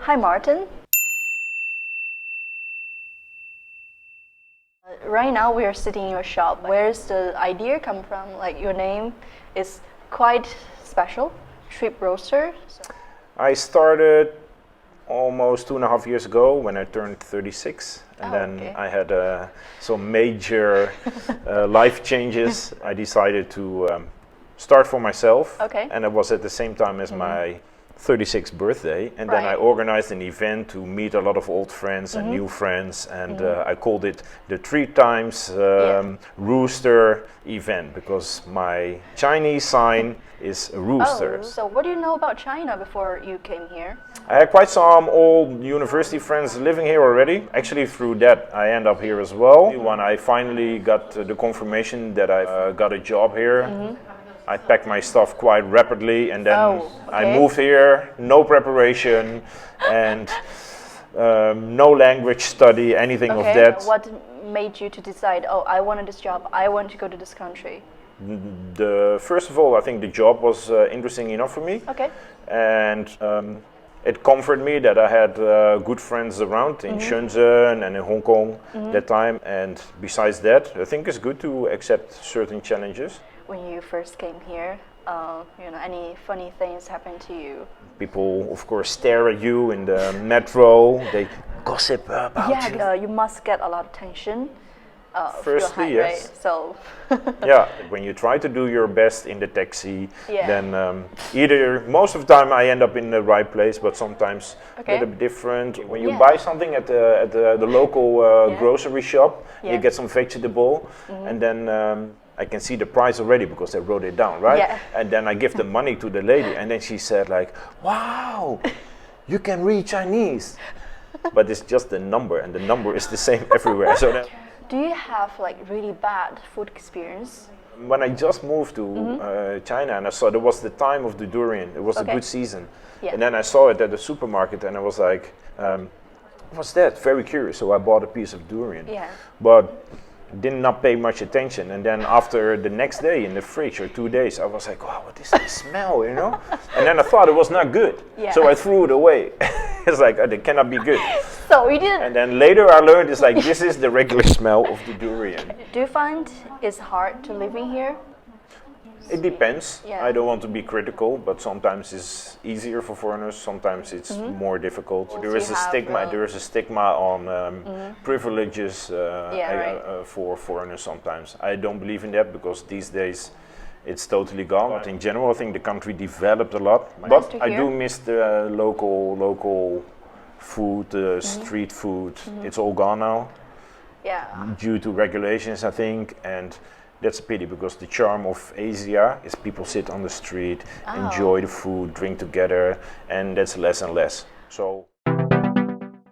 Hi Maarten. Right now we are sitting in your shop. Where's the idea come from? Like your name is quite special, Trip Roaster. I started almost 2.5 years ago when I turned 36, and then I had some major life changes. I decided to start for myself, and it was at the same time as my 36th birthday, and then I organized an event to meet a lot of old friends and new friends, and I called it the 3x Rooster event because my Chinese sign is a rooster. Oh, so what do you know about China before you came here? I had quite some old university friends living here already. Actually, through that, I end up here as well. When I finally got the confirmation that I got a job here, I packed my stuff quite rapidly, and then I moved here, no preparation, and no language study, anything of that. What made you to decide, oh, I wanted this job, I want to go to this country? First of all, I think the job was interesting enough for me, and it comforted me that I had good friends around in Shenzhen and in Hong Kong that time. And besides that, I think it's good to accept certain challenges. When you first came here, any funny things happened to you? People, of course, stare at you in the metro. They gossip about you. Yeah, you must get a lot of tension. Firstly, yes. Right? So yeah, when you try to do your best in the taxi, then either most of the time I end up in the right place, but sometimes a little bit different. When you buy something at the local grocery shop, you get some vegetable, and then I can see the price already because they wrote it down, right? Yeah. And then I give the money to the lady, and then she said like, "Wow, you can read Chinese," but it's just the number, and the number is the same everywhere. So then, do you have like really bad food experience? when I just moved to China, and I saw there was the time of the durian, it was a good season, and then I saw it at the supermarket, and I was like, "What's that?" Very curious. So I bought a piece of durian, but did not pay much attention. And then after the next day in the fridge or 2 days, I was like, "Wow, what is this smell?" You know. And then I thought it was not good, so I threw it away. It's like, it cannot be good. So you didn't. And then later I learned it's like this is the regular smell of the durian. Do you find it's hard to live in here? It depends. I don't want to be critical, but sometimes it's easier for foreigners. Sometimes it's more difficult. There is a stigma. There is a stigma on privileges for foreigners. Sometimes I don't believe in that because these days it's totally gone. But in general, I think the country developed a lot. But I do miss the local food, street food. It's all gone now. Due to regulations, I think, and that's a pity because the charm of Asia is people sit on the street, enjoy the food, drink together, and that's less and less. So